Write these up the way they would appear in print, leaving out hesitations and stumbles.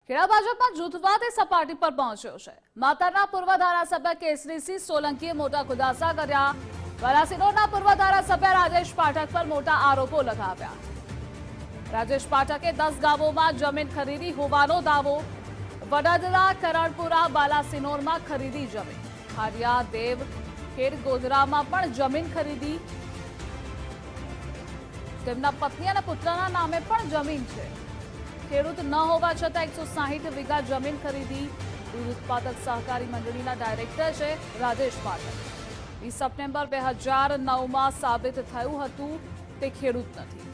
ખેડા ભાજપમાં જૂથવાદ સપાટી પર પહોંચ્યો છે। માતરના પૂર્વ ધારાસભ્ય કેસરીસિંહ સોલંકીએ મોટા ખુલાસા કર્યા। વાલાસિનોરના પૂર્વ ધારાસભ્ય રાજેશ પાઠક પર મોટા આરોપો લગાવ્યા। રાજેશ પાઠકે 10 ગામોમાં જમીન ખરીદી હોવાનો દાવો। વડોદરા, કરણપુરા, બાલાસિનોરમાં ખરીદી જમીન। ખાડિયા, દેવ, ખેડ, ગોધરામાં પણ જમીન ખરીદી। તેમના પત્ની અને પુત્રના નામે પણ જમીન છે। ખેડૂત ન હોવા છતાં 160 વીઘા જમીન ખરીદી। દૂધ ઉત્પાદક સહકારી મંડળીના ડાયરેક્ટર છે રાજેશ પાઠક। 20 સપ્ટેમ્બર 2009માં સાબિત થયું હતું તે ખેડૂત નથી।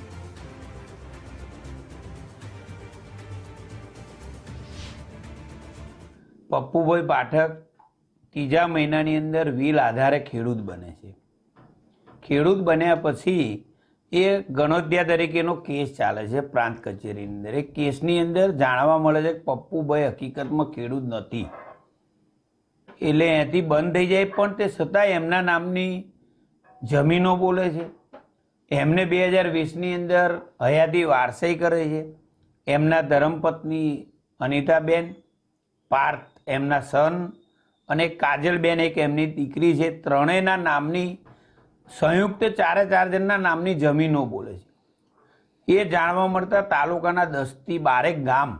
પપ્પુભાઈ પાઠક ત્રીજા મહિનાની અંદર વીલ આધારે ખેડૂત બને છે। ખેડૂત બન્યા પછી એ ગણોત્યા તરીકેનો કેસ ચાલે છે પ્રાંત કચેરીની અંદર। એ કેસની અંદર જાણવા મળે છે કે પપ્પુભાઈ હકીકતમાં ખેડૂત નથી, એટલે અહીંયાથી બંધ થઈ જાય। પણ તે છતાં એમના નામની જમીનો બોલે છે। એમને 2020ની અંદર હયાતી વારસાઈ કરે છે। એમના ધર્મપત્ની અનિતાબેન, પાર્થ એમના સન અને કાજલબેન એક એમની દીકરી છે। ત્રણેયના નામની સંયુક્ત 4 જણના નામની જમીનો બોલે છે। એ જાણવા મળતા તાલુકાના 10 થી 12 ગામ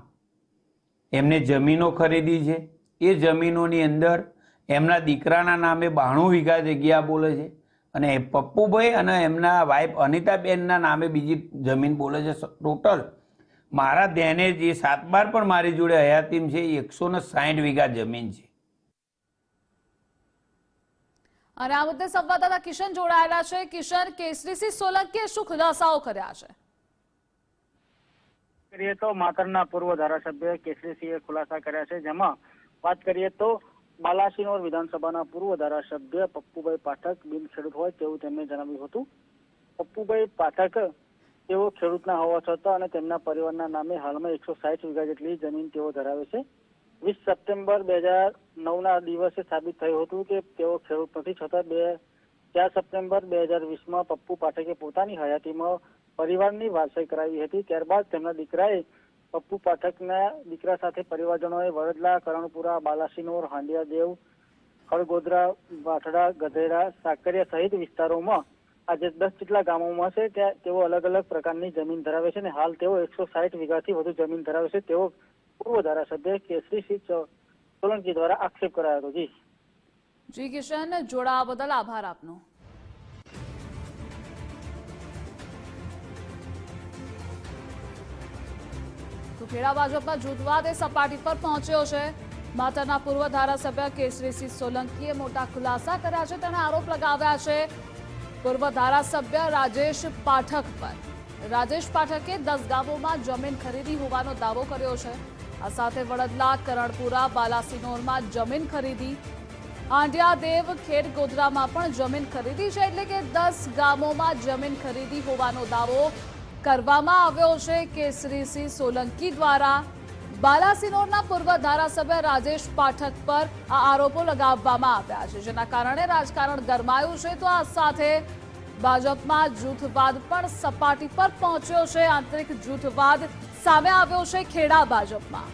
એમને જમીનો ખરીદી છે। એ જમીનોની અંદર એમના દીકરાના નામે 92 વીઘા જગ્યા બોલે છે અને પપ્પુભાઈ અને એમના વાઇફ અનિતાબેનના નામે બીજી જમીન બોલે છે। ટોટલ મારા ધ્યાને જે 7-12 પણ મારી જોડે હયાતીમ છે 160 વીઘા જમીન છે। અને આ મુદ્દે સંવાદદાતા કિશન જોડાયેલા છે। કિશન, કેસરીસિંહ સોલંકીએ શું ખુલાસાઓ કર્યા છે? કરીએ તો માતરના પૂર્વ ધારાસભ્ય કેસરીસિંહે ખુલાસા કર્યા છે, જેમાં વાત કરીએ તો બાલાસિનોર વિધાનસભાના પૂર્વ ધારાસભ્ય પપ્પુભાઈ પાઠક બિન ખેડૂત હોય તેવું તેમણે જણાવ્યું હતું। પપ્પુભાઈ પાઠક તેઓ ખેડૂતના હોવા છતાં અને તેમના પરિવારના નામે હાલમાં 160 વીઘા જેટલી જમીન તેઓ ધરાવે છે। 20 સપ્ટેમ્બર 2009ના દિવસે સાબિત થયું હતું કે તેઓ ખેડૂત નથી, છતાં 4 સપ્ટેમ્બર 2020માં પપ્પુ પાઠકે પોતાની હયાતીમાં પરિવારની વારસાઈ કરાવી હતી। ત્યારબાદ તેમના દીકરાએ પપ્પુ પાઠકના દીકરા સાથે પરિવારજનોએ વડોદરા, કરણપુરા, બાલાસિનોર, હાંડિયાદેવ, ખળગોદરા, વાઠડા, ગધેડા, સાકરિયા સહિત વિસ્તારોમાં આજે 10 જેટલા ગામોમાં છે ત્યાં તેઓ અલગ અલગ પ્રકારની જમીન ધરાવે છે અને હાલ તેઓ 160 વીઘાથી વધુ જમીન ધરાવે છે તેવો પૂર્વ ધારાસભ્ય કેસરીસિંહ સોલંકી દ્વારા આક્ષેપ કરાયો હતો। જી કિશન, જોડાવા બદલ આભાર આપનો। તો ખેડા ભાજપમાં જૂથવાદ સપાટી પર પહોંચ્યો છે। માતરના પૂર્વ ધારાસભ્ય કેસરીસિંહ સોલંકીએ મોટા ખુલાસા કર્યા છે। તેણે આરોપ લગાવ્યા છે પૂર્વ ધારાસભ્ય રાજેશ પાઠક પર। રાજેશ પાઠકે 10 ગામોમાં જમીન ખરીદી હોવાનો દાવો કર્યો છે। આ સાથે વડોદરા, કરણપુરા, બાલાસિનોરમાં જમીન ખરીદી। હાંડિયા, દેવ, ખેડ, ગોધરામાં પણ જમીન ખરીદી છે, એટલે કે 10 ગામોમાં જમીન ખરીદી હોવાનો દાવો કરવામાં આવ્યો છે કેસરીસિંહ સોલંકી દ્વારા। બાલાસિનોરના પૂર્વ ધારાસભ્ય રાજેશ પાઠક પર આ આરોપો લગાવવામાં આવ્યા છે, જેના કારણે રાજકારણ ગરમાયું છે। તો આ સાથે ભાજપમાં જૂથવાદ પણ સપાટી પર પહોંચ્યો છે। આંતરિક જૂથવાદ સામે આવ્યો છે ખેડા ભાજપમાં।